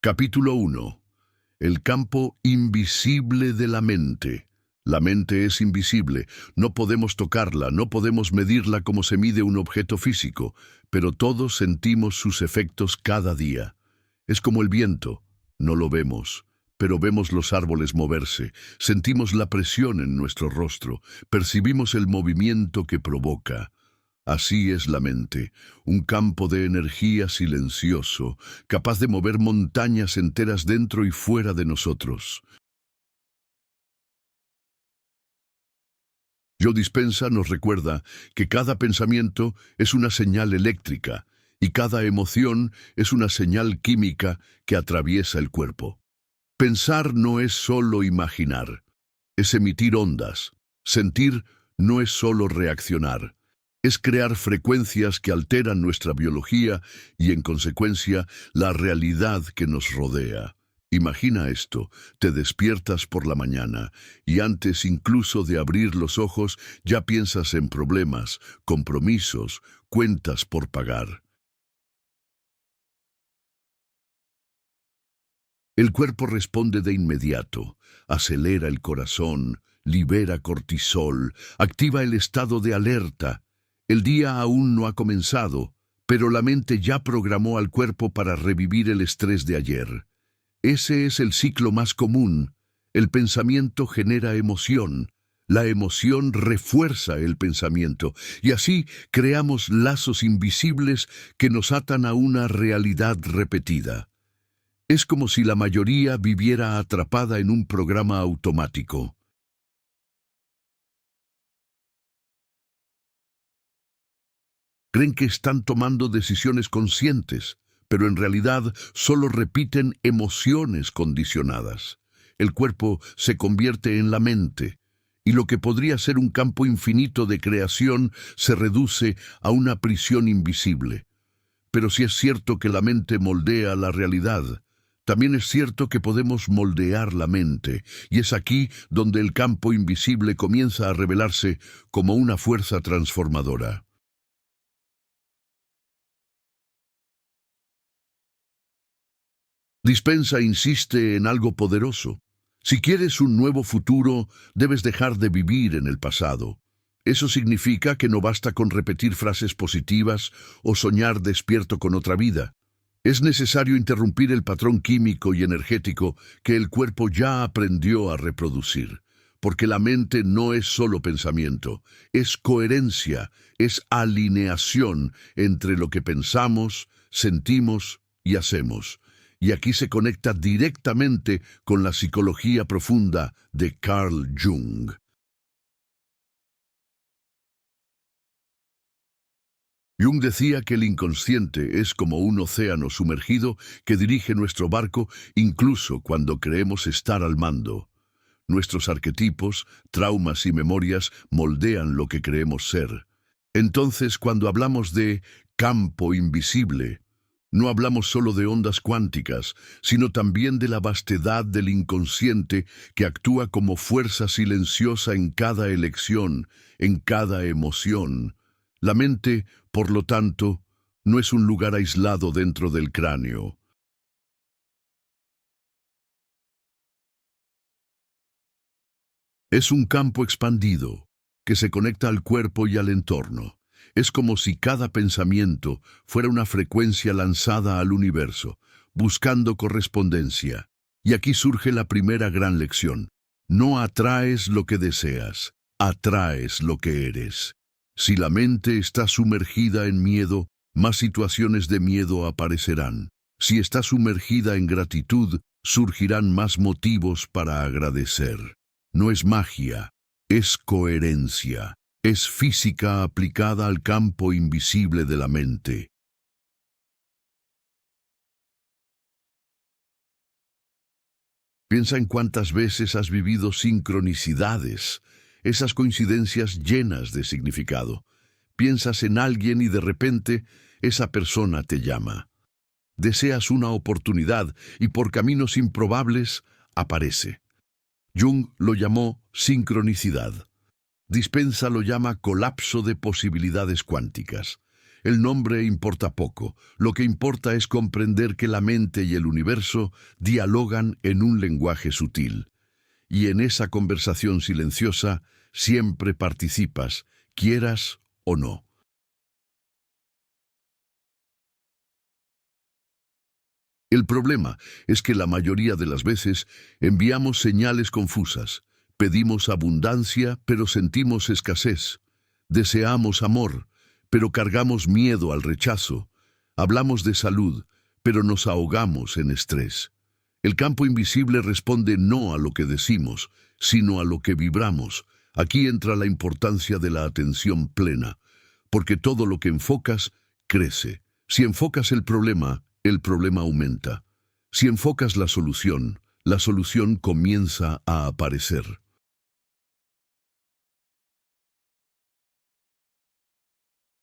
Capítulo 1. El campo invisible de la mente. La mente es invisible, no podemos tocarla, no podemos medirla como se mide un objeto físico, pero todos sentimos sus efectos cada día. Es como el viento, no lo vemos, pero vemos los árboles moverse, sentimos la presión en nuestro rostro, percibimos el movimiento que provoca. Así es la mente, un campo de energía silencioso, capaz de mover montañas enteras dentro y fuera de nosotros. Joe Dispenza nos recuerda que cada pensamiento es una señal eléctrica y cada emoción es una señal química que atraviesa el cuerpo. Pensar no es solo imaginar, es emitir ondas. Sentir no es solo reaccionar, es crear frecuencias que alteran nuestra biología y, en consecuencia, la realidad que nos rodea. Imagina esto, te despiertas por la mañana y antes incluso de abrir los ojos ya piensas en problemas, compromisos, cuentas por pagar. El cuerpo responde de inmediato, acelera el corazón, libera cortisol, activa el estado de alerta. El día aún no ha comenzado, pero la mente ya programó al cuerpo para revivir el estrés de ayer. Ese es el ciclo más común. El pensamiento genera emoción. La emoción refuerza el pensamiento y así creamos lazos invisibles que nos atan a una realidad repetida. Es como si la mayoría viviera atrapada en un programa automático. Creen que están tomando decisiones conscientes, pero en realidad solo repiten emociones condicionadas. El cuerpo se convierte en la mente, y lo que podría ser un campo infinito de creación se reduce a una prisión invisible. Pero si es cierto que la mente moldea la realidad, también es cierto que podemos moldear la mente, y es aquí donde el campo invisible comienza a revelarse como una fuerza transformadora. Dispenza insiste en algo poderoso. Si quieres un nuevo futuro, debes dejar de vivir en el pasado. Eso significa que no basta con repetir frases positivas o soñar despierto con otra vida. Es necesario interrumpir el patrón químico y energético que el cuerpo ya aprendió a reproducir, porque la mente no es solo pensamiento, es coherencia, es alineación entre lo que pensamos, sentimos y hacemos. Y aquí se conecta directamente con la psicología profunda de Carl Jung. Jung decía que el inconsciente es como un océano sumergido que dirige nuestro barco incluso cuando creemos estar al mando. Nuestros arquetipos, traumas y memorias moldean lo que creemos ser. Entonces, cuando hablamos de campo invisible, no hablamos solo de ondas cuánticas, sino también de la vastedad del inconsciente que actúa como fuerza silenciosa en cada elección, en cada emoción. La mente, por lo tanto, no es un lugar aislado dentro del cráneo. Es un campo expandido, que se conecta al cuerpo y al entorno. Es como si cada pensamiento fuera una frecuencia lanzada al universo, buscando correspondencia. Y aquí surge la primera gran lección. No atraes lo que deseas, atraes lo que eres. Si la mente está sumergida en miedo, más situaciones de miedo aparecerán. Si está sumergida en gratitud, surgirán más motivos para agradecer. No es magia, es coherencia. Es física aplicada al campo invisible de la mente. Piensa en cuántas veces has vivido sincronicidades, esas coincidencias llenas de significado. Piensas en alguien y de repente esa persona te llama. Deseas una oportunidad y por caminos improbables aparece. Jung lo llamó sincronicidad. Dispenza lo llama colapso de posibilidades cuánticas. el nombre importa poco. Lo que importa es comprender que la mente y el universo dialogan en un lenguaje sutil. Y en esa conversación silenciosa siempre participas, quieras o no. El problema es que la mayoría de las veces enviamos señales confusas. Pedimos abundancia, pero sentimos escasez. Deseamos amor, pero cargamos miedo al rechazo. Hablamos de salud, pero nos ahogamos en estrés. El campo invisible responde no a lo que decimos, sino a lo que vibramos. Aquí entra la importancia de la atención plena, porque todo lo que enfocas crece. Si enfocas el problema aumenta. Si enfocas la solución comienza a aparecer.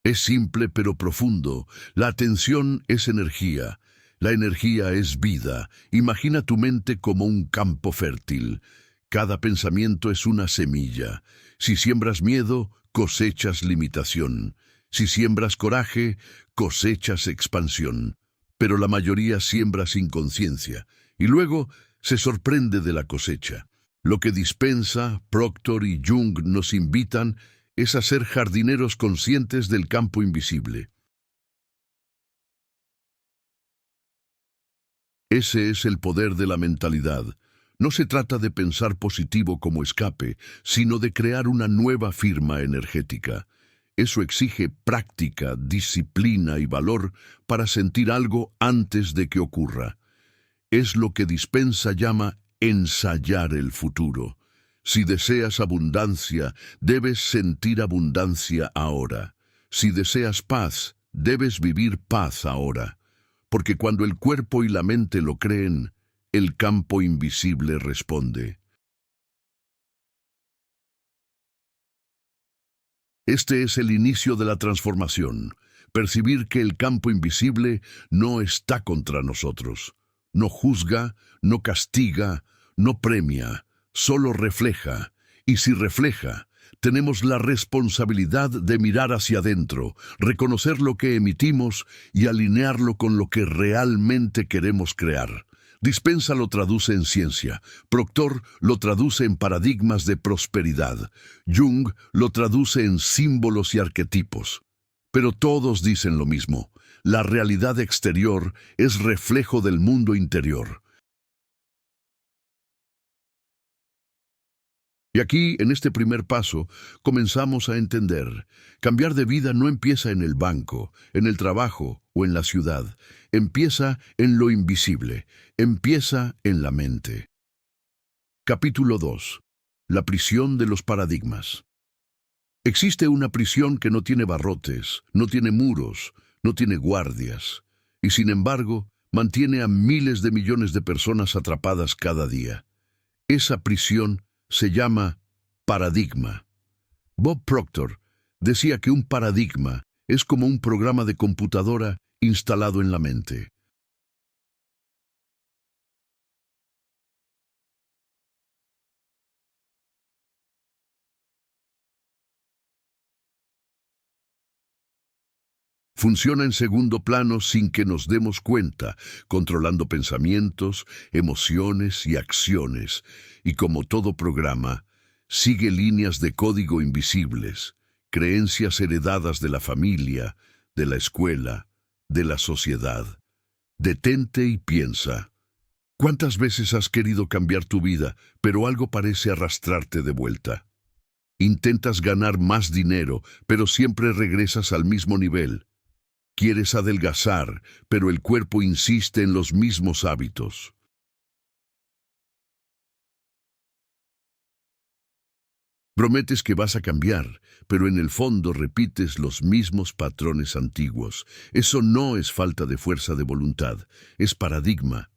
Es simple pero profundo. La atención es energía. La energía es vida. Imagina tu mente como un campo fértil. Cada pensamiento es una semilla. Si siembras miedo, cosechas limitación. Si siembras coraje, cosechas expansión. Pero la mayoría siembra sin conciencia y luego se sorprende de la cosecha. Lo que Dispensa, Proctor y Jung nos invitan es a ser jardineros conscientes del campo invisible. Ese es el poder de la mentalidad. No se trata de pensar positivo como escape, sino de crear una nueva firma energética. Eso exige práctica, disciplina y valor para sentir algo antes de que ocurra. Es lo que Dispensa llama ensayar el futuro. Si deseas abundancia, debes sentir abundancia ahora. Si deseas paz, debes vivir paz ahora. Porque cuando el cuerpo y la mente lo creen, el campo invisible responde. Este es el inicio de la transformación. Percibir que el campo invisible no está contra nosotros. No juzga, no castiga, no premia, solo refleja. Y si refleja, tenemos la responsabilidad de mirar hacia adentro, reconocer lo que emitimos y alinearlo con lo que realmente queremos crear. Dispensa lo traduce en ciencia, Proctor lo traduce en paradigmas de prosperidad, Jung lo traduce en símbolos y arquetipos. Pero todos dicen lo mismo: la realidad exterior es reflejo del mundo interior. Y aquí, en este primer paso, comenzamos a entender. Cambiar de vida no empieza en el banco, en el trabajo o en la ciudad. Empieza en lo invisible. Empieza en la mente. Capítulo 2. La prisión de los paradigmas. Existe una prisión que no tiene barrotes, no tiene muros, no tiene guardias, y sin embargo, mantiene a miles de millones de personas atrapadas cada día. Esa prisión se llama paradigma. Bob Proctor decía que un paradigma es como un programa de computadora instalado en la mente. Funciona en segundo plano sin que nos demos cuenta, controlando pensamientos, emociones y acciones, y como todo programa, sigue líneas de código invisibles, creencias heredadas de la familia, de la escuela, de la sociedad. Detente y piensa. ¿Cuántas veces has querido cambiar tu vida, pero algo parece arrastrarte de vuelta? Intentas ganar más dinero, pero siempre regresas al mismo nivel. Quieres adelgazar, pero el cuerpo insiste en los mismos hábitos. Prometes que vas a cambiar, pero en el fondo repites los mismos patrones antiguos. Eso no es falta de fuerza de voluntad, es paradigma.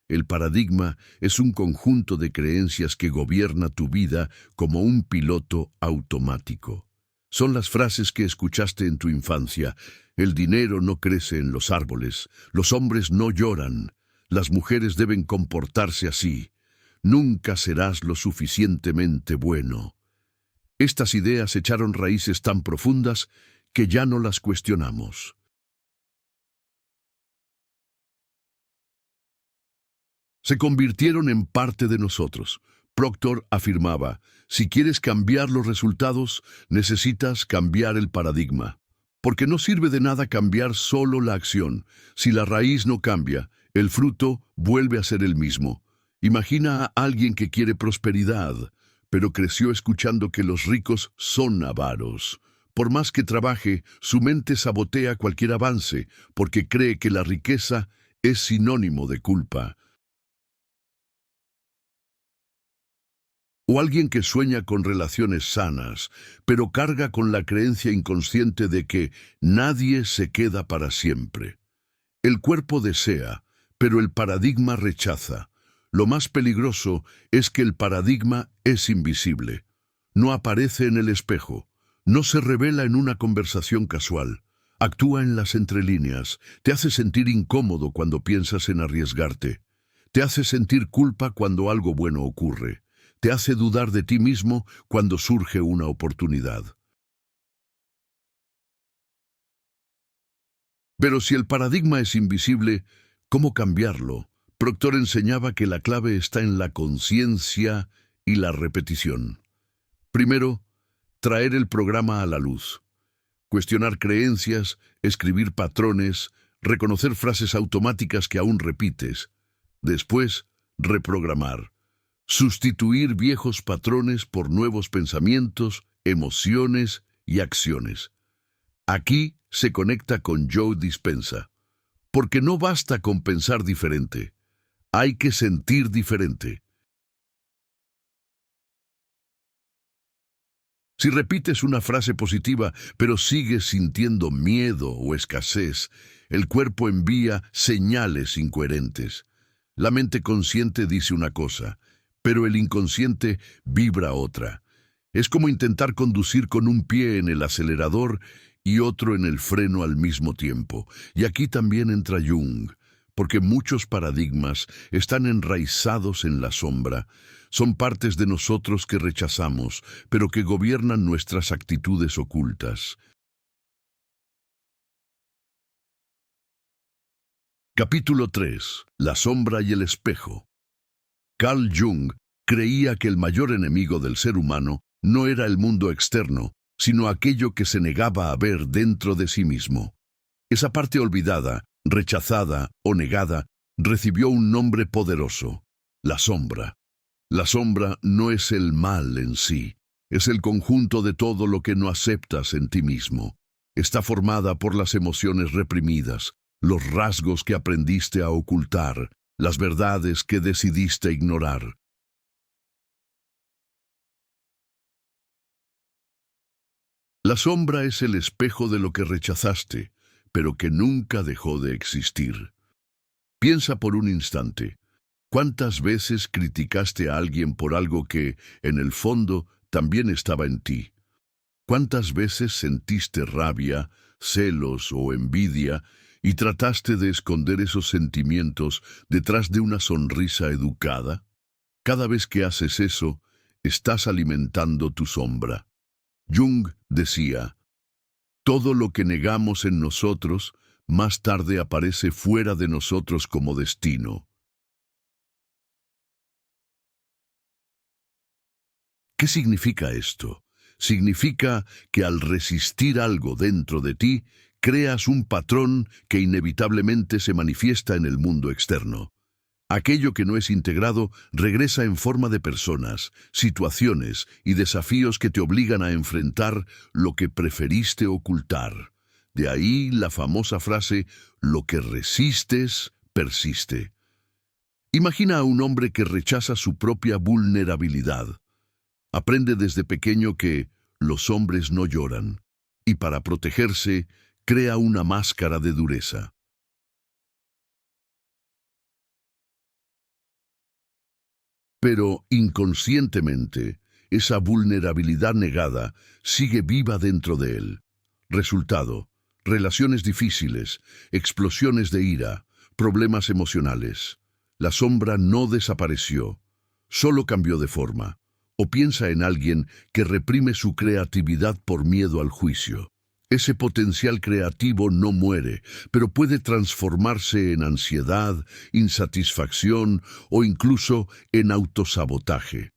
El paradigma es un conjunto de creencias que gobierna tu vida como un piloto automático. Son las frases que escuchaste en tu infancia. El dinero no crece en los árboles, los hombres no lloran, las mujeres deben comportarse así. Nunca serás lo suficientemente bueno. Estas ideas echaron raíces tan profundas que ya no las cuestionamos. Se convirtieron en parte de nosotros. Proctor afirmaba, si quieres cambiar los resultados, necesitas cambiar el paradigma. Porque no sirve de nada cambiar solo la acción. Si la raíz no cambia, el fruto vuelve a ser el mismo. Imagina a alguien que quiere prosperidad, pero creció escuchando que los ricos son avaros. Por más que trabaje, su mente sabotea cualquier avance, porque cree que la riqueza es sinónimo de culpa. O alguien que sueña con relaciones sanas, pero carga con la creencia inconsciente de que nadie se queda para siempre. El cuerpo desea, pero el paradigma rechaza. Lo más peligroso es que el paradigma es invisible. No aparece en el espejo, no se revela en una conversación casual. Actúa en las entrelíneas, te hace sentir incómodo cuando piensas en arriesgarte. Te hace sentir culpa cuando algo bueno ocurre. Te hace dudar de ti mismo cuando surge una oportunidad. Pero si el paradigma es invisible, ¿cómo cambiarlo? Proctor enseñaba que la clave está en la conciencia y la repetición. Primero, traer el programa a la luz. Cuestionar creencias, escribir patrones, reconocer frases automáticas que aún repites. Después, reprogramar. Sustituir viejos patrones por nuevos pensamientos, emociones y acciones. Aquí se conecta con Joe Dispenza. Porque no basta con pensar diferente. Hay que sentir diferente. Si repites una frase positiva, pero sigues sintiendo miedo o escasez, el cuerpo envía señales incoherentes. La mente consciente dice una cosa, pero el inconsciente vibra otra. Es como intentar conducir con un pie en el acelerador y otro en el freno al mismo tiempo. Y aquí también entra Jung, porque muchos paradigmas están enraizados en la sombra. Son partes de nosotros que rechazamos, pero que gobiernan nuestras actitudes ocultas. Capítulo 3. La sombra y el espejo. Carl Jung creía que el mayor enemigo del ser humano no era el mundo externo, sino aquello que se negaba a ver dentro de sí mismo. Esa parte olvidada, rechazada o negada, recibió un nombre poderoso: la sombra. La sombra no es el mal en sí, es el conjunto de todo lo que no aceptas en ti mismo. Está formada por las emociones reprimidas, los rasgos que aprendiste a ocultar, las verdades que decidiste ignorar. La sombra es el espejo de lo que rechazaste, pero que nunca dejó de existir. Piensa por un instante. ¿Cuántas veces criticaste a alguien por algo que, en el fondo, también estaba en ti? ¿Cuántas veces sentiste rabia, celos o envidia y trataste de esconder esos sentimientos detrás de una sonrisa educada? Cada vez que haces eso, estás alimentando tu sombra. Jung decía, todo lo que negamos en nosotros, más tarde aparece fuera de nosotros como destino. ¿Qué significa esto? Significa que al resistir algo dentro de ti, creas un patrón que inevitablemente se manifiesta en el mundo externo. Aquello que no es integrado regresa en forma de personas, situaciones y desafíos que te obligan a enfrentar lo que preferiste ocultar. De ahí la famosa frase, lo que resistes, persiste. Imagina a un hombre que rechaza su propia vulnerabilidad. Aprende desde pequeño que los hombres no lloran, y para protegerse, crea una máscara de dureza. Pero inconscientemente, esa vulnerabilidad negada sigue viva dentro de él. Resultado: relaciones difíciles, explosiones de ira, problemas emocionales. La sombra no desapareció, solo cambió de forma. O piensa en alguien que reprime su creatividad por miedo al juicio. Ese potencial creativo no muere, pero puede transformarse en ansiedad, insatisfacción o incluso en autosabotaje.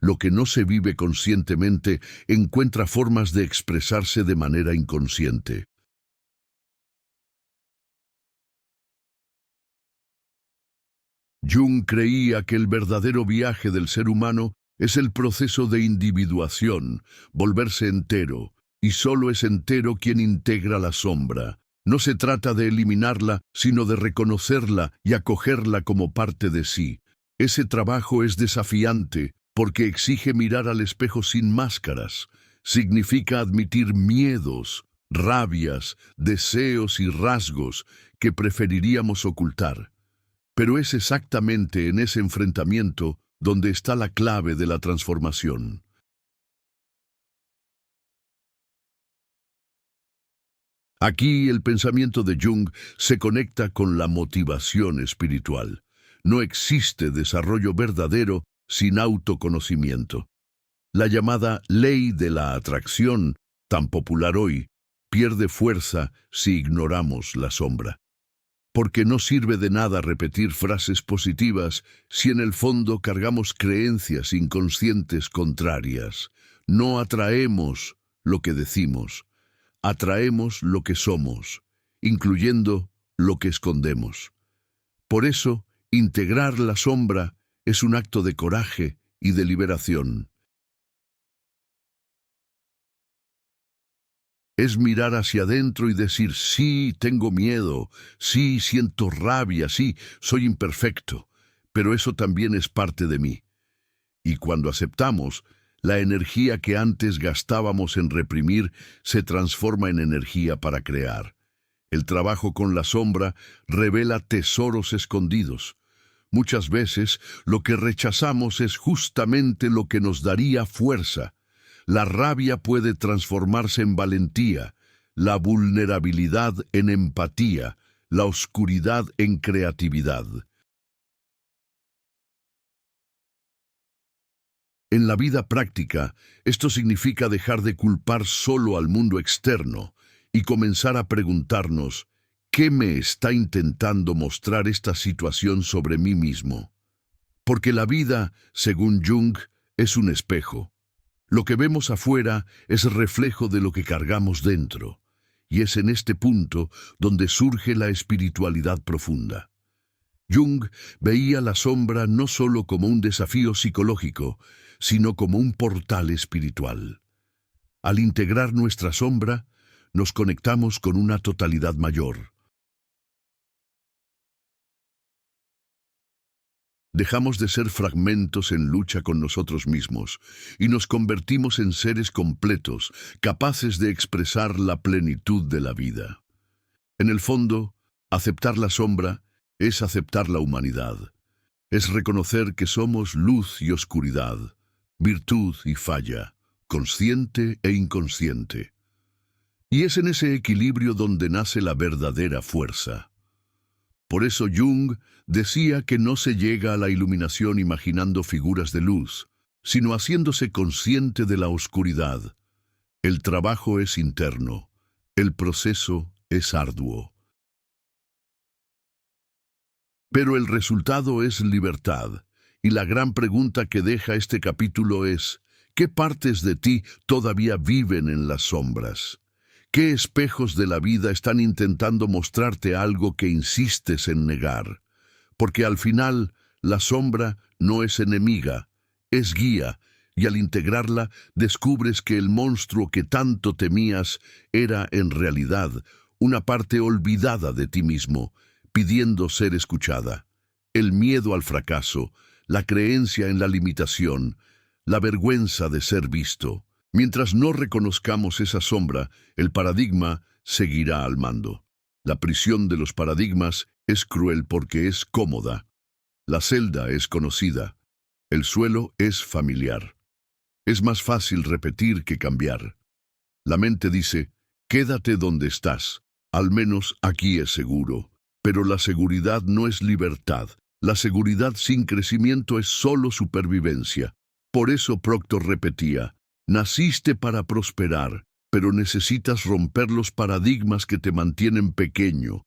Lo que no se vive conscientemente encuentra formas de expresarse de manera inconsciente. Jung creía que el verdadero viaje del ser humano es el proceso de individuación, volverse entero, y solo es entero quien integra la sombra. No se trata de eliminarla, sino de reconocerla y acogerla como parte de sí. Ese trabajo es desafiante porque exige mirar al espejo sin máscaras. Significa admitir miedos, rabias, deseos y rasgos que preferiríamos ocultar. Pero es exactamente en ese enfrentamiento donde está la clave de la transformación. Aquí el pensamiento de Jung se conecta con la motivación espiritual. No existe desarrollo verdadero sin autoconocimiento. La llamada ley de la atracción, tan popular hoy, pierde fuerza si ignoramos la sombra. Porque no sirve de nada repetir frases positivas si en el fondo cargamos creencias inconscientes contrarias. No atraemos lo que decimos, atraemos lo que somos, incluyendo lo que escondemos. Por eso, integrar la sombra es un acto de coraje y de liberación. Es mirar hacia adentro y decir, sí, tengo miedo, sí, siento rabia, sí, soy imperfecto, pero eso también es parte de mí. Y cuando aceptamos, la energía que antes gastábamos en reprimir se transforma en energía para crear. El trabajo con la sombra revela tesoros escondidos. Muchas veces lo que rechazamos es justamente lo que nos daría fuerza. La rabia puede transformarse en valentía, la vulnerabilidad en empatía, la oscuridad en creatividad. En la vida práctica, esto significa dejar de culpar solo al mundo externo y comenzar a preguntarnos, ¿qué me está intentando mostrar esta situación sobre mí mismo? Porque la vida, según Jung, es un espejo. Lo que vemos afuera es reflejo de lo que cargamos dentro, y es en este punto donde surge la espiritualidad profunda. Jung veía la sombra no solo como un desafío psicológico, sino como un portal espiritual. Al integrar nuestra sombra, nos conectamos con una totalidad mayor. Dejamos de ser fragmentos en lucha con nosotros mismos y nos convertimos en seres completos, capaces de expresar la plenitud de la vida. En el fondo, aceptar la sombra es aceptar la humanidad. Es reconocer que somos luz y oscuridad, virtud y falla, consciente e inconsciente. Y es en ese equilibrio donde nace la verdadera fuerza. Por eso Jung decía que no se llega a la iluminación imaginando figuras de luz, sino haciéndose consciente de la oscuridad. El trabajo es interno, el proceso es arduo. Pero el resultado es libertad, y la gran pregunta que deja este capítulo es, ¿qué partes de ti todavía viven en las sombras? ¿Qué espejos de la vida están intentando mostrarte algo que insistes en negar? Porque al final, la sombra no es enemiga, es guía, y al integrarla descubres que el monstruo que tanto temías era en realidad una parte olvidada de ti mismo, pidiendo ser escuchada. El miedo al fracaso, la creencia en la limitación, la vergüenza de ser visto. Mientras no reconozcamos esa sombra, el paradigma seguirá al mando. La prisión de los paradigmas es cruel porque es cómoda. La celda es conocida. El suelo es familiar. Es más fácil repetir que cambiar. La mente dice, quédate donde estás. Al menos aquí es seguro. Pero la seguridad no es libertad. La seguridad sin crecimiento es solo supervivencia. Por eso Proctor repetía, naciste para prosperar, pero necesitas romper los paradigmas que te mantienen pequeño.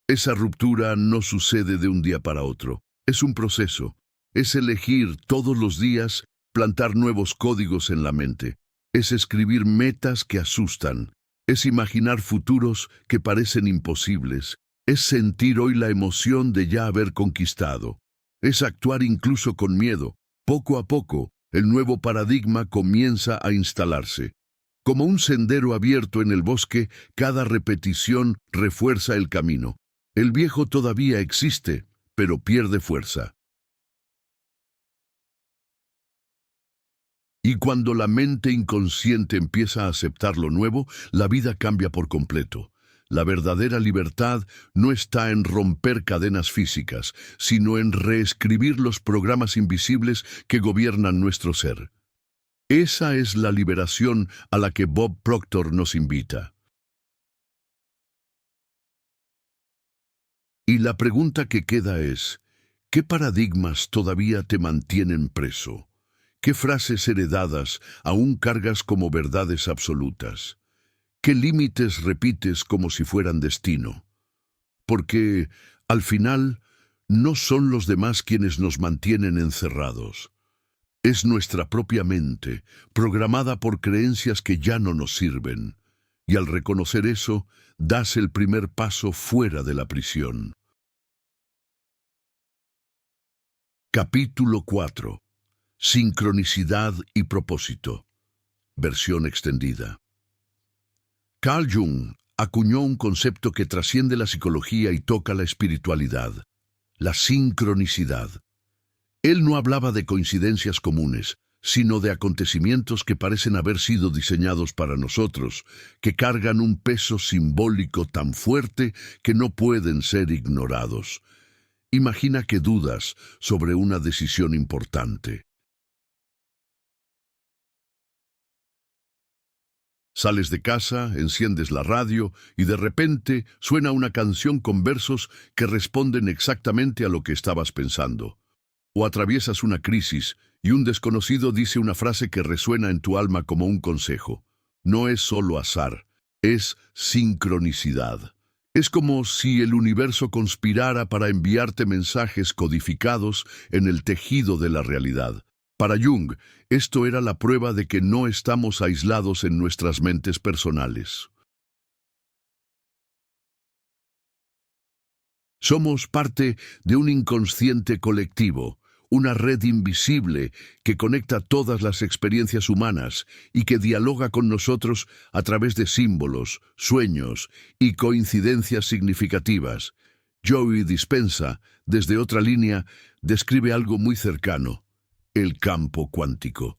Esa ruptura no sucede de un día para otro. Es un proceso. Es elegir todos los días, plantar nuevos códigos en la mente. Es escribir metas que asustan. Es imaginar futuros que parecen imposibles. Es sentir hoy la emoción de ya haber conquistado. Es actuar incluso con miedo. Poco a poco, el nuevo paradigma comienza a instalarse. Como un sendero abierto en el bosque, cada repetición refuerza el camino. El viejo todavía existe, pero pierde fuerza. Y cuando la mente inconsciente empieza a aceptar lo nuevo, la vida cambia por completo. La verdadera libertad no está en romper cadenas físicas, sino en reescribir los programas invisibles que gobiernan nuestro ser. Esa es la liberación a la que Bob Proctor nos invita. Y la pregunta que queda es, ¿qué paradigmas todavía te mantienen preso? ¿Qué frases heredadas aún cargas como verdades absolutas? ¿Qué límites repites como si fueran destino? Porque, al final, no son los demás quienes nos mantienen encerrados. Es nuestra propia mente, programada por creencias que ya no nos sirven. Y al reconocer eso, das el primer paso fuera de la prisión. Capítulo 4. Sincronicidad y propósito. Versión extendida. Carl Jung acuñó un concepto que trasciende la psicología y toca la espiritualidad: la sincronicidad. Él no hablaba de coincidencias comunes, sino de acontecimientos que parecen haber sido diseñados para nosotros, que cargan un peso simbólico tan fuerte que no pueden ser ignorados. Imagina que dudas sobre una decisión importante. Sales de casa, enciendes la radio y de repente suena una canción con versos que responden exactamente a lo que estabas pensando. O atraviesas una crisis y un desconocido dice una frase que resuena en tu alma como un consejo. No es solo azar, es sincronicidad. Es como si el universo conspirara para enviarte mensajes codificados en el tejido de la realidad. Para Jung, esto era la prueba de que no estamos aislados en nuestras mentes personales. Somos parte de un inconsciente colectivo, una red invisible que conecta todas las experiencias humanas y que dialoga con nosotros a través de símbolos, sueños y coincidencias significativas. Joey Dispenza, desde otra línea, describe algo muy cercano: el campo cuántico.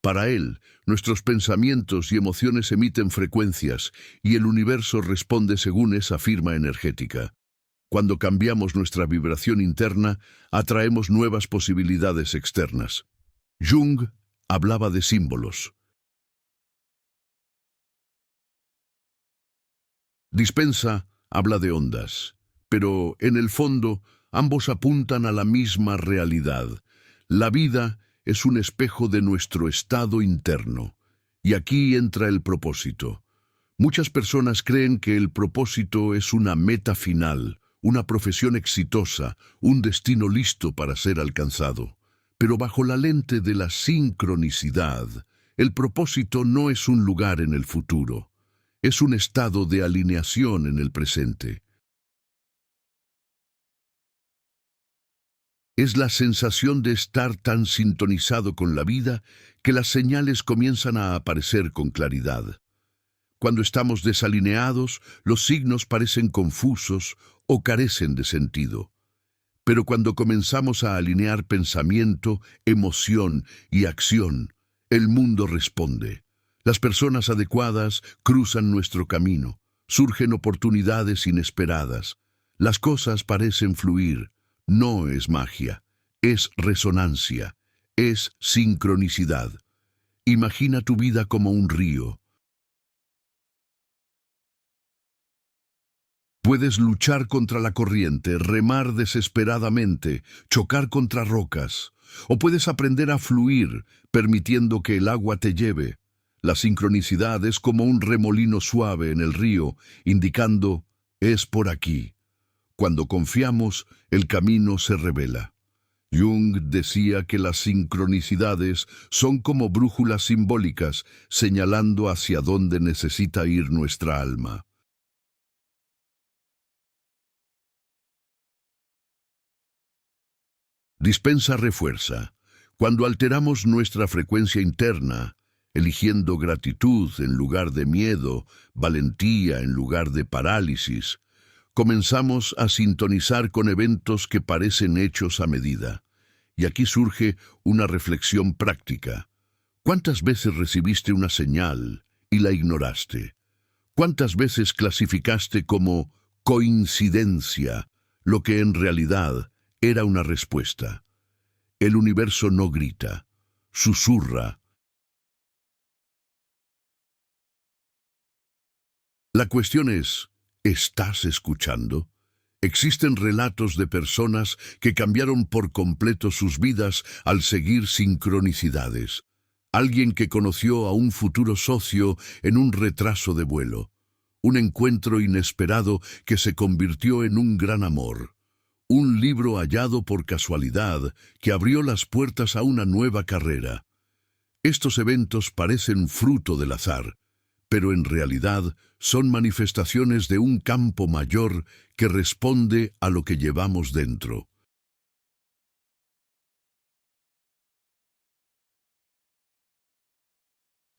Para él, nuestros pensamientos y emociones emiten frecuencias y el universo responde según esa firma energética. Cuando cambiamos nuestra vibración interna, atraemos nuevas posibilidades externas. Jung hablaba de símbolos. Dispenza habla de ondas, pero en el fondo ambos apuntan a la misma realidad. La vida es un espejo de nuestro estado interno, y aquí entra el propósito. Muchas personas creen que el propósito es una meta final, una profesión exitosa, un destino listo para ser alcanzado. Pero bajo la lente de la sincronicidad, el propósito no es un lugar en el futuro, es un estado de alineación en el presente. Es la sensación de estar tan sintonizado con la vida que las señales comienzan a aparecer con claridad. Cuando estamos desalineados, los signos parecen confusos o carecen de sentido. Pero cuando comenzamos a alinear pensamiento, emoción y acción, el mundo responde. Las personas adecuadas cruzan nuestro camino, surgen oportunidades inesperadas. Las cosas parecen fluir. No es magia, es resonancia, es sincronicidad. Imagina tu vida como un río. Puedes luchar contra la corriente, remar desesperadamente, chocar contra rocas, o puedes aprender a fluir, permitiendo que el agua te lleve. La sincronicidad es como un remolino suave en el río, indicando, es por aquí. Cuando confiamos, el camino se revela. Jung decía que las sincronicidades son como brújulas simbólicas, señalando hacia dónde necesita ir nuestra alma. Dispensa refuerza. Cuando alteramos nuestra frecuencia interna, eligiendo gratitud en lugar de miedo, valentía en lugar de parálisis, comenzamos a sintonizar con eventos que parecen hechos a medida. Y aquí surge una reflexión práctica. ¿Cuántas veces recibiste una señal y la ignoraste? ¿Cuántas veces clasificaste como coincidencia lo que en realidad era una respuesta? El universo no grita, susurra. La cuestión es, ¿estás escuchando? Existen relatos de personas que cambiaron por completo sus vidas al seguir sincronicidades. Alguien que conoció a un futuro socio en un retraso de vuelo. Un encuentro inesperado que se convirtió en un gran amor. Un libro hallado por casualidad que abrió las puertas a una nueva carrera. Estos eventos parecen fruto del azar, pero en realidad son manifestaciones de un campo mayor que responde a lo que llevamos dentro.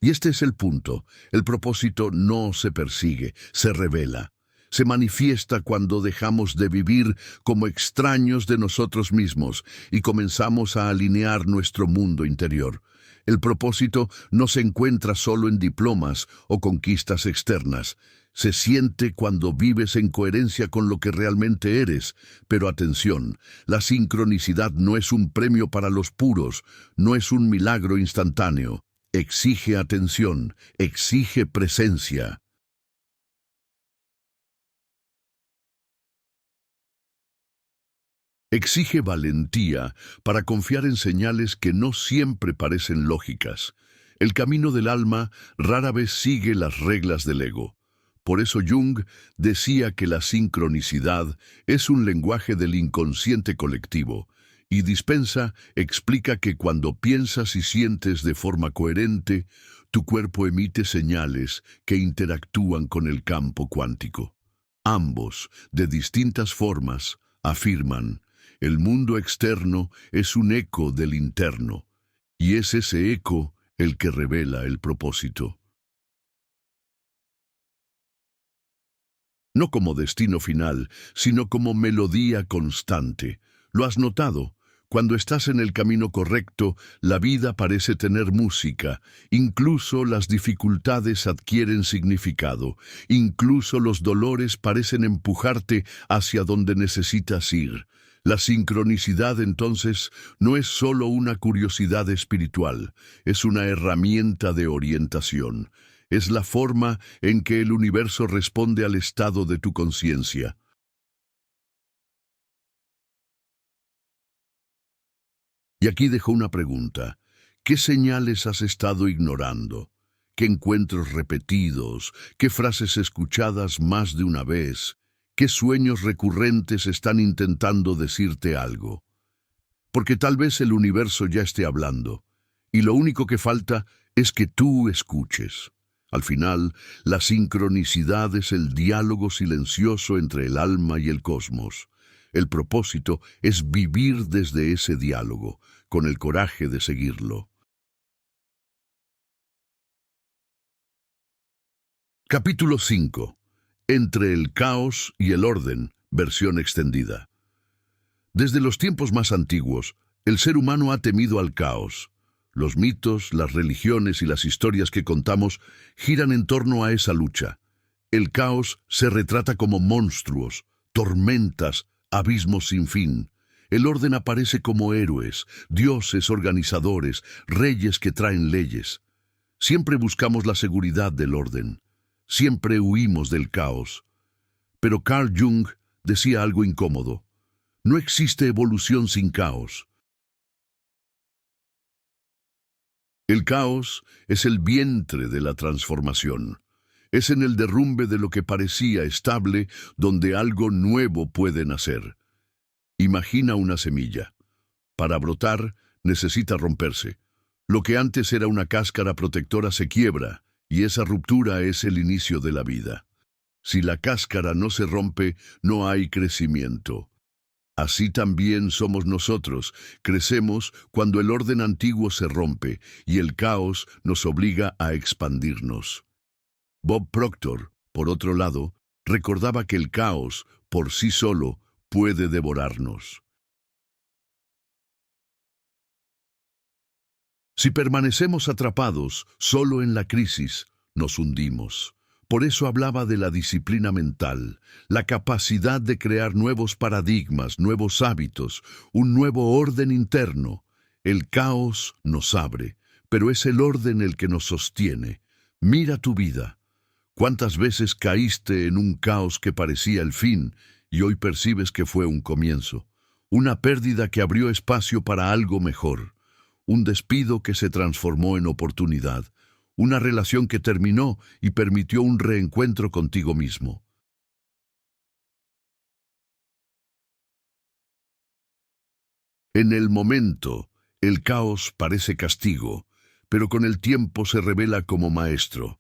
Y este es el punto. El propósito no se persigue, se revela. Se manifiesta cuando dejamos de vivir como extraños de nosotros mismos y comenzamos a alinear nuestro mundo interior. El propósito no se encuentra solo en diplomas o conquistas externas. Se siente cuando vives en coherencia con lo que realmente eres. Pero atención, la sincronicidad no es un premio para los puros, no es un milagro instantáneo. Exige atención, exige presencia. Exige valentía para confiar en señales que no siempre parecen lógicas. El camino del alma rara vez sigue las reglas del ego. Por eso Jung decía que la sincronicidad es un lenguaje del inconsciente colectivo, y Dispensa explica que cuando piensas y sientes de forma coherente, tu cuerpo emite señales que interactúan con el campo cuántico. Ambos, de distintas formas, afirman: el mundo externo es un eco del interno, y es ese eco el que revela el propósito. No como destino final, sino como melodía constante. ¿Lo has notado? Cuando estás en el camino correcto, la vida parece tener música. Incluso las dificultades adquieren significado. Incluso los dolores parecen empujarte hacia donde necesitas ir. La sincronicidad, entonces, no es solo una curiosidad espiritual, es una herramienta de orientación. Es la forma en que el universo responde al estado de tu conciencia. Y aquí dejo una pregunta. ¿Qué señales has estado ignorando? ¿Qué encuentros repetidos? ¿Qué frases escuchadas más de una vez? ¿Qué sueños recurrentes están intentando decirte algo? Porque tal vez el universo ya esté hablando, y lo único que falta es que tú escuches. Al final, la sincronicidad es el diálogo silencioso entre el alma y el cosmos. El propósito es vivir desde ese diálogo, con el coraje de seguirlo. Capítulo 5. Entre el caos y el orden, versión extendida. Desde los tiempos más antiguos, el ser humano ha temido al caos. Los mitos, las religiones y las historias que contamos giran en torno a esa lucha. El caos se retrata como monstruos, tormentas, abismos sin fin. El orden aparece como héroes, dioses organizadores, reyes que traen leyes. Siempre buscamos la seguridad del orden. Siempre huimos del caos. Pero Carl Jung decía algo incómodo. No existe evolución sin caos. El caos es el vientre de la transformación. Es en el derrumbe de lo que parecía estable donde algo nuevo puede nacer. Imagina una semilla. Para brotar, necesita romperse. Lo que antes era una cáscara protectora se quiebra, y esa ruptura es el inicio de la vida. Si la cáscara no se rompe, no hay crecimiento. Así también somos nosotros, crecemos cuando el orden antiguo se rompe y el caos nos obliga a expandirnos. Bob Proctor, por otro lado, recordaba que el caos, por sí solo, puede devorarnos. Si permanecemos atrapados solo en la crisis, nos hundimos. Por eso hablaba de la disciplina mental, la capacidad de crear nuevos paradigmas, nuevos hábitos, un nuevo orden interno. El caos nos abre, pero es el orden el que nos sostiene. Mira tu vida. ¿Cuántas veces caíste en un caos que parecía el fin y hoy percibes que fue un comienzo? Una pérdida que abrió espacio para algo mejor. Un despido que se transformó en oportunidad. Una relación que terminó y permitió un reencuentro contigo mismo. En el momento, el caos parece castigo, pero con el tiempo se revela como maestro.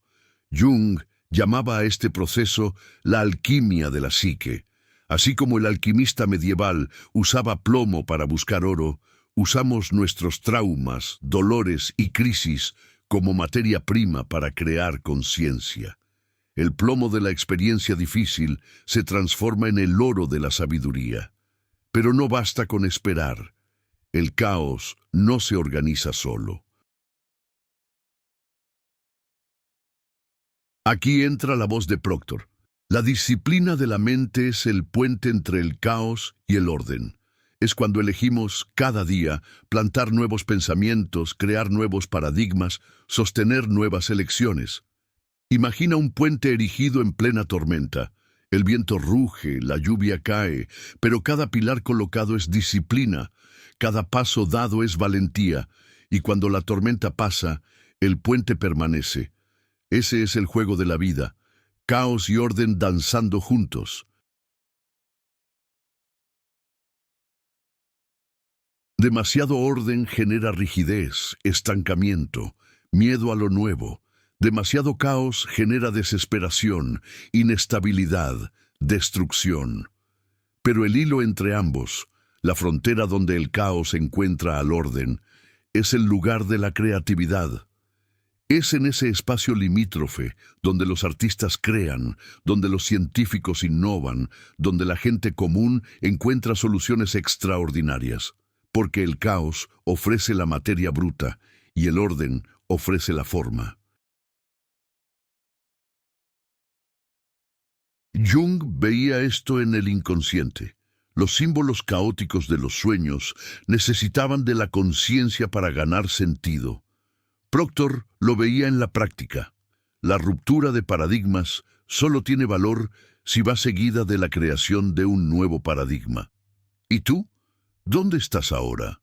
Jung llamaba a este proceso la alquimia de la psique. Así como el alquimista medieval usaba plomo para buscar oro, usamos nuestros traumas, dolores y crisis como materia prima para crear conciencia. El plomo de la experiencia difícil se transforma en el oro de la sabiduría. Pero no basta con esperar. El caos no se organiza solo. Aquí entra la voz de Proctor. La disciplina de la mente es el puente entre el caos y el orden. Es cuando elegimos cada día plantar nuevos pensamientos, crear nuevos paradigmas, sostener nuevas elecciones. Imagina un puente erigido en plena tormenta. El viento ruge, la lluvia cae, pero cada pilar colocado es disciplina, cada paso dado es valentía, y cuando la tormenta pasa, el puente permanece. Ese es el juego de la vida, caos y orden danzando juntos. Demasiado orden genera rigidez, estancamiento, miedo a lo nuevo. Demasiado caos genera desesperación, inestabilidad, destrucción. Pero el hilo entre ambos, la frontera donde el caos encuentra al orden, es el lugar de la creatividad. Es en ese espacio limítrofe donde los artistas crean, donde los científicos innovan, donde la gente común encuentra soluciones extraordinarias. Porque el caos ofrece la materia bruta y el orden ofrece la forma. Jung veía esto en el inconsciente. Los símbolos caóticos de los sueños necesitaban de la conciencia para ganar sentido. Proctor lo veía en la práctica. La ruptura de paradigmas solo tiene valor si va seguida de la creación de un nuevo paradigma. ¿Y tú? ¿Dónde estás ahora?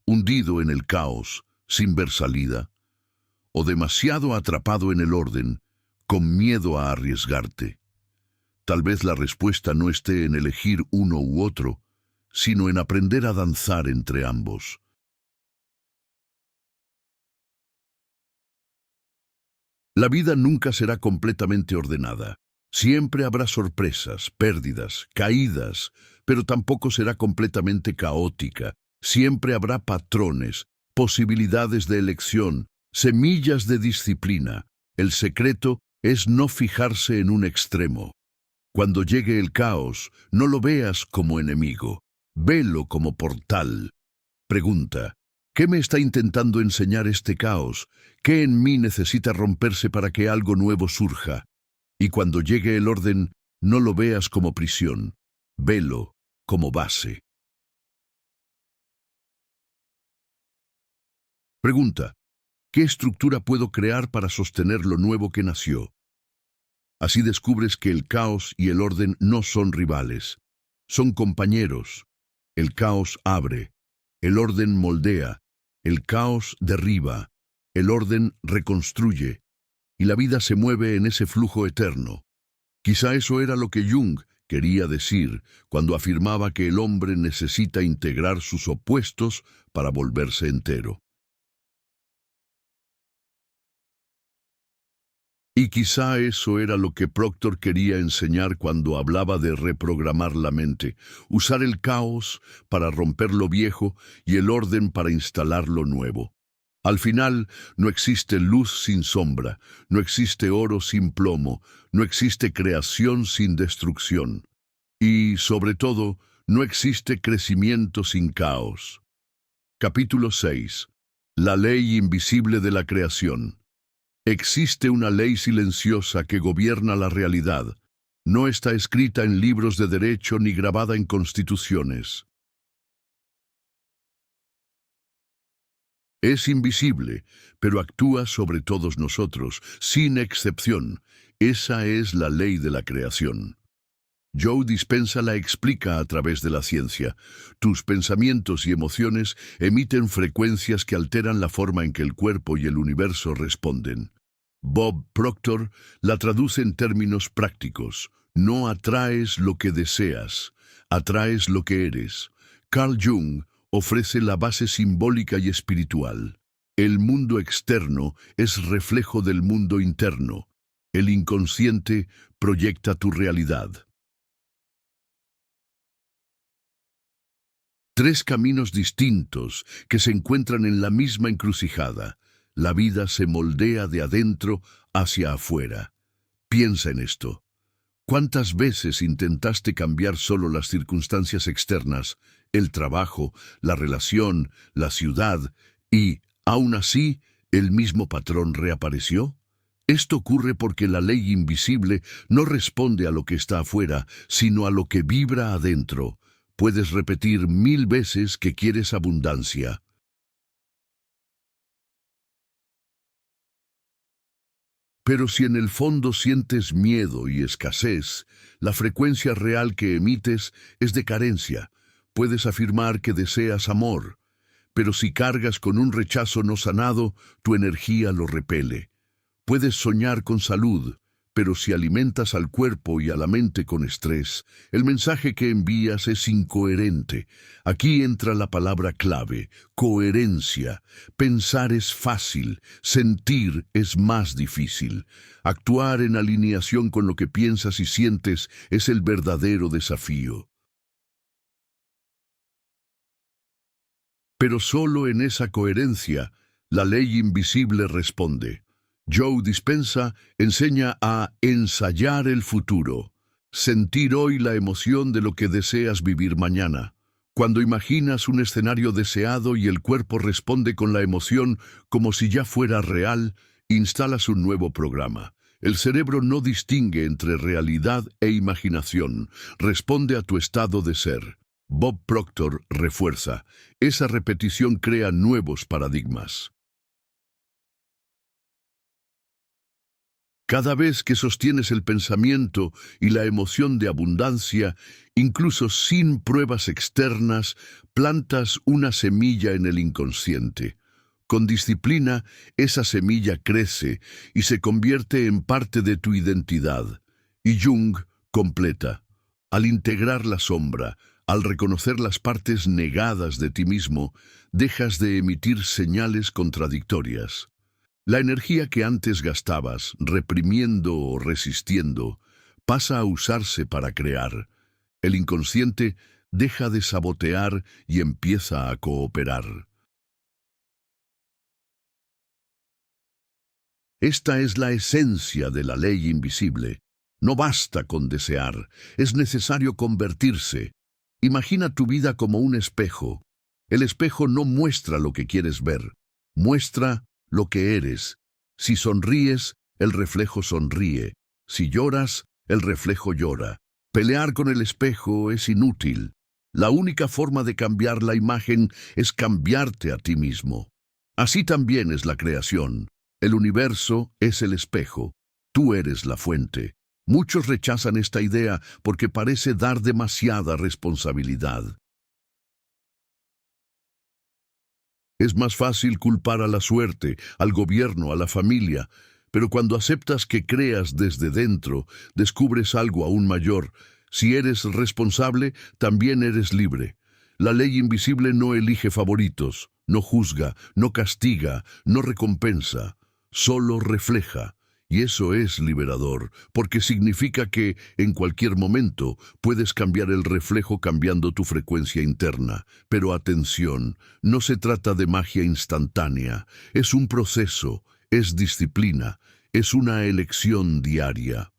¿Hundido en el caos, sin ver salida? ¿O demasiado atrapado en el orden, con miedo a arriesgarte? Tal vez la respuesta no esté en elegir uno u otro, sino en aprender a danzar entre ambos. La vida nunca será completamente ordenada. Siempre habrá sorpresas, pérdidas, caídas, pero tampoco será completamente caótica. Siempre habrá patrones, posibilidades de elección, semillas de disciplina. El secreto es no fijarse en un extremo. Cuando llegue el caos, no lo veas como enemigo, velo como portal. Pregunta, ¿qué me está intentando enseñar este caos? ¿Qué en mí necesita romperse para que algo nuevo surja? Y cuando llegue el orden, no lo veas como prisión, velo como base. Pregunta, ¿qué estructura puedo crear para sostener lo nuevo que nació? Así descubres que el caos y el orden no son rivales, son compañeros. El caos abre, el orden moldea, el caos derriba, el orden reconstruye, y la vida se mueve en ese flujo eterno. Quizá eso era lo que Jung quería decir cuando afirmaba que el hombre necesita integrar sus opuestos para volverse entero. Y quizá eso era lo que Proctor quería enseñar cuando hablaba de reprogramar la mente, usar el caos para romper lo viejo y el orden para instalar lo nuevo. Al final, no existe luz sin sombra, no existe oro sin plomo, no existe creación sin destrucción. Y, sobre todo, no existe crecimiento sin caos. Capítulo 6. La ley invisible de la creación. Existe una ley silenciosa que gobierna la realidad. No está escrita en libros de derecho ni grabada en constituciones. Es invisible, pero actúa sobre todos nosotros, sin excepción. Esa es la ley de la creación. Joe Dispenza la explica a través de la ciencia. Tus pensamientos y emociones emiten frecuencias que alteran la forma en que el cuerpo y el universo responden. Bob Proctor la traduce en términos prácticos. No atraes lo que deseas, atraes lo que eres. Carl Jung ofrece la base simbólica y espiritual. El mundo externo es reflejo del mundo interno. El inconsciente proyecta tu realidad. Tres caminos distintos que se encuentran en la misma encrucijada. La vida se moldea de adentro hacia afuera. Piensa en esto. ¿Cuántas veces intentaste cambiar solo las circunstancias externas, el trabajo, la relación, la ciudad, y, aún así, el mismo patrón reapareció? Esto ocurre porque la ley invisible no responde a lo que está afuera, sino a lo que vibra adentro. Puedes repetir 1000 veces que quieres abundancia. Pero si en el fondo sientes miedo y escasez, la frecuencia real que emites es de carencia. Puedes afirmar que deseas amor, pero si cargas con un rechazo no sanado, tu energía lo repele. Puedes soñar con salud, pero si alimentas al cuerpo y a la mente con estrés, el mensaje que envías es incoherente. Aquí entra la palabra clave, coherencia. Pensar es fácil, sentir es más difícil. Actuar en alineación con lo que piensas y sientes es el verdadero desafío. Pero solo en esa coherencia, la ley invisible responde. Joe Dispenza enseña a ensayar el futuro, sentir hoy la emoción de lo que deseas vivir mañana. Cuando imaginas un escenario deseado y el cuerpo responde con la emoción como si ya fuera real, instalas un nuevo programa. El cerebro no distingue entre realidad e imaginación, responde a tu estado de ser. Bob Proctor refuerza, esa repetición crea nuevos paradigmas. Cada vez que sostienes el pensamiento y la emoción de abundancia, incluso sin pruebas externas, plantas una semilla en el inconsciente. Con disciplina, esa semilla crece y se convierte en parte de tu identidad. Y Jung completa. Al integrar la sombra, al reconocer las partes negadas de ti mismo, dejas de emitir señales contradictorias. La energía que antes gastabas, reprimiendo o resistiendo, pasa a usarse para crear. El inconsciente deja de sabotear y empieza a cooperar. Esta es la esencia de la ley invisible. No basta con desear, es necesario convertirse. Imagina tu vida como un espejo. El espejo no muestra lo que quieres ver, muestra lo que eres. Si sonríes, el reflejo sonríe. Si lloras, el reflejo llora. Pelear con el espejo es inútil. La única forma de cambiar la imagen es cambiarte a ti mismo. Así también es la creación. El universo es el espejo. Tú eres la fuente. Muchos rechazan esta idea porque parece dar demasiada responsabilidad. Es más fácil culpar a la suerte, al gobierno, a la familia, pero cuando aceptas que creas desde dentro, descubres algo aún mayor. Si eres responsable, también eres libre. La ley invisible no elige favoritos, no juzga, no castiga, no recompensa, solo refleja. Y eso es liberador, porque significa que, en cualquier momento, puedes cambiar el reflejo cambiando tu frecuencia interna. Pero atención, no se trata de magia instantánea, es un proceso, es disciplina, es una elección diaria.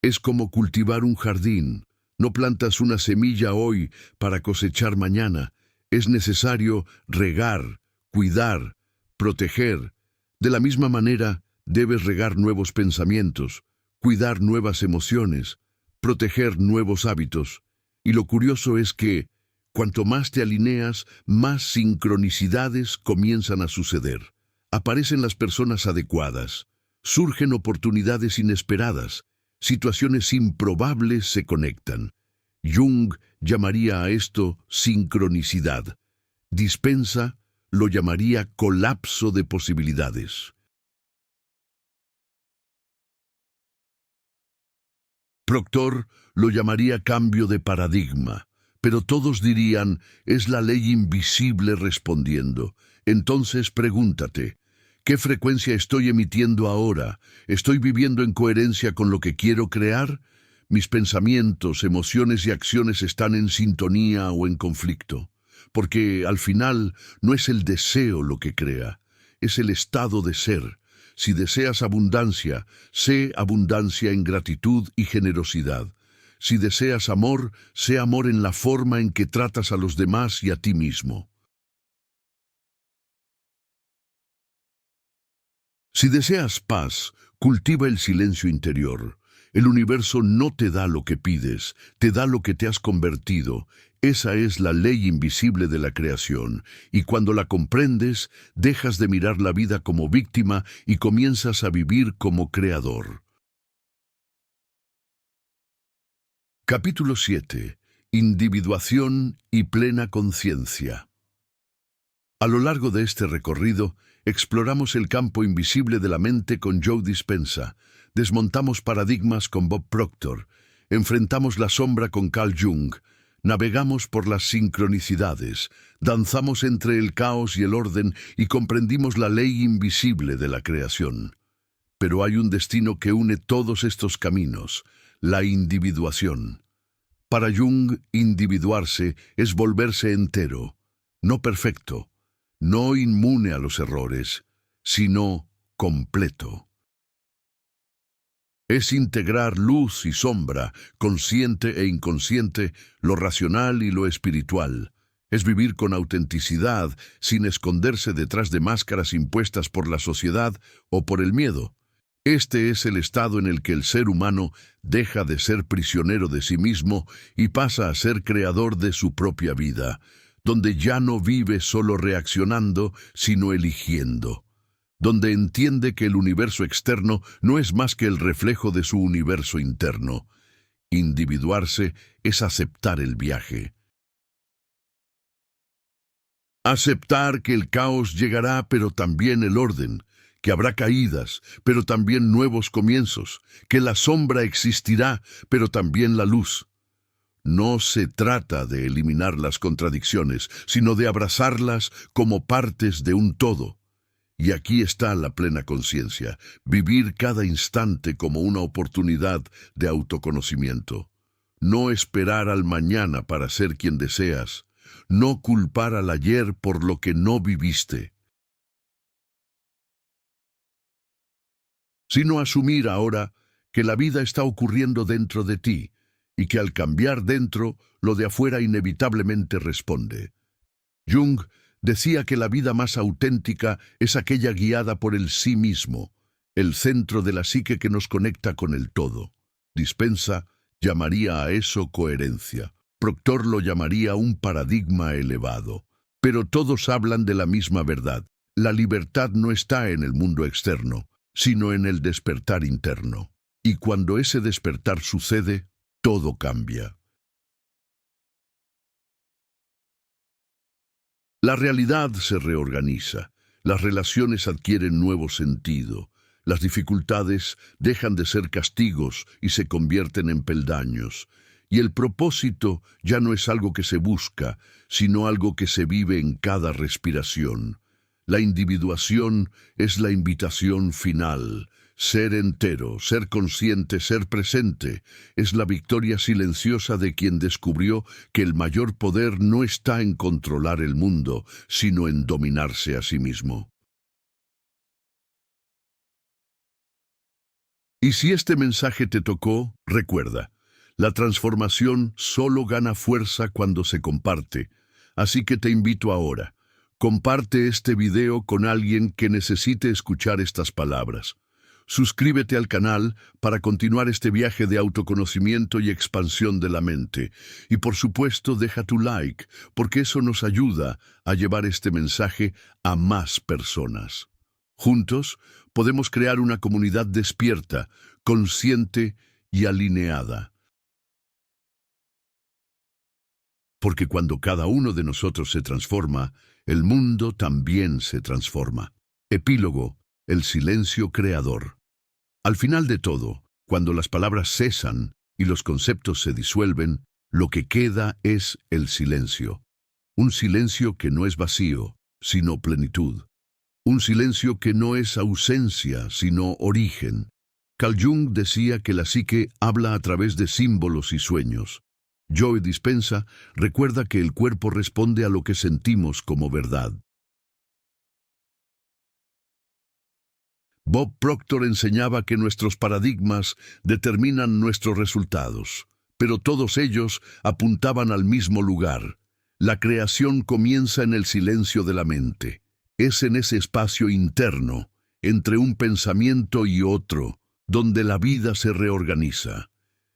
Es como cultivar un jardín. No plantas una semilla hoy para cosechar mañana. Es necesario regar, cuidar, proteger. De la misma manera, debes regar nuevos pensamientos, cuidar nuevas emociones, proteger nuevos hábitos. Y lo curioso es que, cuanto más te alineas, más sincronicidades comienzan a suceder. Aparecen las personas adecuadas, surgen oportunidades inesperadas, situaciones improbables se conectan. Jung llamaría a esto sincronicidad. Dispensa lo llamaría colapso de posibilidades. Proctor lo llamaría cambio de paradigma, pero todos dirían, es la ley invisible respondiendo. Entonces pregúntate, ¿qué frecuencia estoy emitiendo ahora? ¿Estoy viviendo en coherencia con lo que quiero crear? ¿Mis pensamientos, emociones y acciones están en sintonía o en conflicto? Porque al final no es el deseo lo que crea, es el estado de ser. Si deseas abundancia, sé abundancia en gratitud y generosidad. Si deseas amor, sé amor en la forma en que tratas a los demás y a ti mismo. Si deseas paz, cultiva el silencio interior. El universo no te da lo que pides, te da lo que te has convertido. Esa es la ley invisible de la creación, y cuando la comprendes, dejas de mirar la vida como víctima y comienzas a vivir como creador. Capítulo 7. Individuación y plena conciencia. A lo largo de este recorrido, exploramos el campo invisible de la mente con Joe Dispenza, desmontamos paradigmas con Bob Proctor, enfrentamos la sombra con Carl Jung, navegamos por las sincronicidades, danzamos entre el caos y el orden y comprendimos la ley invisible de la creación. Pero hay un destino que une todos estos caminos, la individuación. Para Jung, individuarse es volverse entero, no perfecto, no inmune a los errores, sino completo. Es integrar luz y sombra, consciente e inconsciente, lo racional y lo espiritual. Es vivir con autenticidad, sin esconderse detrás de máscaras impuestas por la sociedad o por el miedo. Este es el estado en el que el ser humano deja de ser prisionero de sí mismo y pasa a ser creador de su propia vida, donde ya no vive solo reaccionando, sino eligiendo, donde entiende que el universo externo no es más que el reflejo de su universo interno. Individuarse es aceptar el viaje. Aceptar que el caos llegará, pero también el orden, que habrá caídas, pero también nuevos comienzos, que la sombra existirá, pero también la luz. No se trata de eliminar las contradicciones, sino de abrazarlas como partes de un todo. Y aquí está la plena conciencia, vivir cada instante como una oportunidad de autoconocimiento. No esperar al mañana para ser quien deseas, no culpar al ayer por lo que no viviste, sino asumir ahora que la vida está ocurriendo dentro de ti y que al cambiar dentro, lo de afuera inevitablemente responde. Jung decía que la vida más auténtica es aquella guiada por el sí mismo, el centro de la psique que nos conecta con el todo. Dispenza llamaría a eso coherencia. Proctor lo llamaría un paradigma elevado. Pero todos hablan de la misma verdad. La libertad no está en el mundo externo. sino en el despertar interno. Y cuando ese despertar sucede, todo cambia. La realidad se reorganiza, las relaciones adquieren nuevo sentido, las dificultades dejan de ser castigos y se convierten en peldaños, y el propósito ya no es algo que se busca, sino algo que se vive en cada respiración. La individuación es la invitación final. Ser entero, ser consciente, ser presente, es la victoria silenciosa de quien descubrió que el mayor poder no está en controlar el mundo, sino en dominarse a sí mismo. Y si este mensaje te tocó, recuerda, la transformación solo gana fuerza cuando se comparte. Así que te invito ahora, comparte este video con alguien que necesite escuchar estas palabras. Suscríbete al canal para continuar este viaje de autoconocimiento y expansión de la mente. Y por supuesto, deja tu like, porque eso nos ayuda a llevar este mensaje a más personas. Juntos, podemos crear una comunidad despierta, consciente y alineada. Porque cuando cada uno de nosotros se transforma, el mundo también se transforma. Epílogo: el silencio creador. Al final de todo, cuando las palabras cesan y los conceptos se disuelven, lo que queda es el silencio. Un silencio que no es vacío, sino plenitud. Un silencio que no es ausencia, sino origen. Carl Jung decía que la psique habla a través de símbolos y sueños. Joe Dispenza recuerda que el cuerpo responde a lo que sentimos como verdad. Bob Proctor enseñaba que nuestros paradigmas determinan nuestros resultados, pero todos ellos apuntaban al mismo lugar. La creación comienza en el silencio de la mente. Es en ese espacio interno, entre un pensamiento y otro, donde la vida se reorganiza.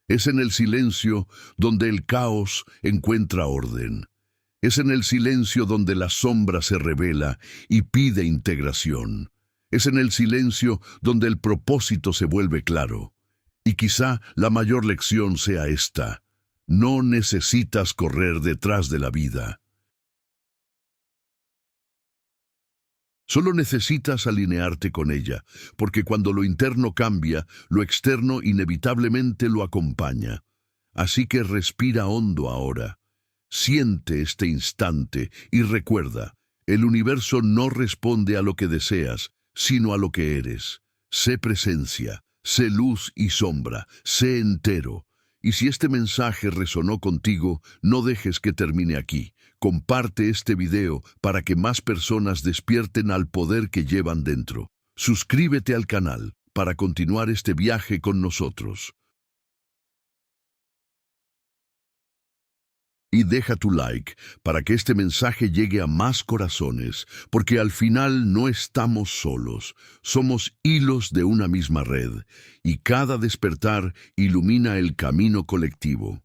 Es en el silencio donde el caos encuentra orden. Es en el silencio donde la sombra se revela y pide integración. Es en el silencio donde el propósito se vuelve claro. Y quizá la mayor lección sea esta: no necesitas correr detrás de la vida. Solo necesitas alinearte con ella, porque cuando lo interno cambia, lo externo inevitablemente lo acompaña. Así que respira hondo ahora. Siente este instante y recuerda, el universo no responde a lo que deseas, sino a lo que eres. Sé presencia, sé luz y sombra, sé entero. Y si este mensaje resonó contigo, no dejes que termine aquí. Comparte este video para que más personas despierten al poder que llevan dentro. Suscríbete al canal para continuar este viaje con nosotros. Y deja tu like para que este mensaje llegue a más corazones, porque al final no estamos solos, somos hilos de una misma red, y cada despertar ilumina el camino colectivo.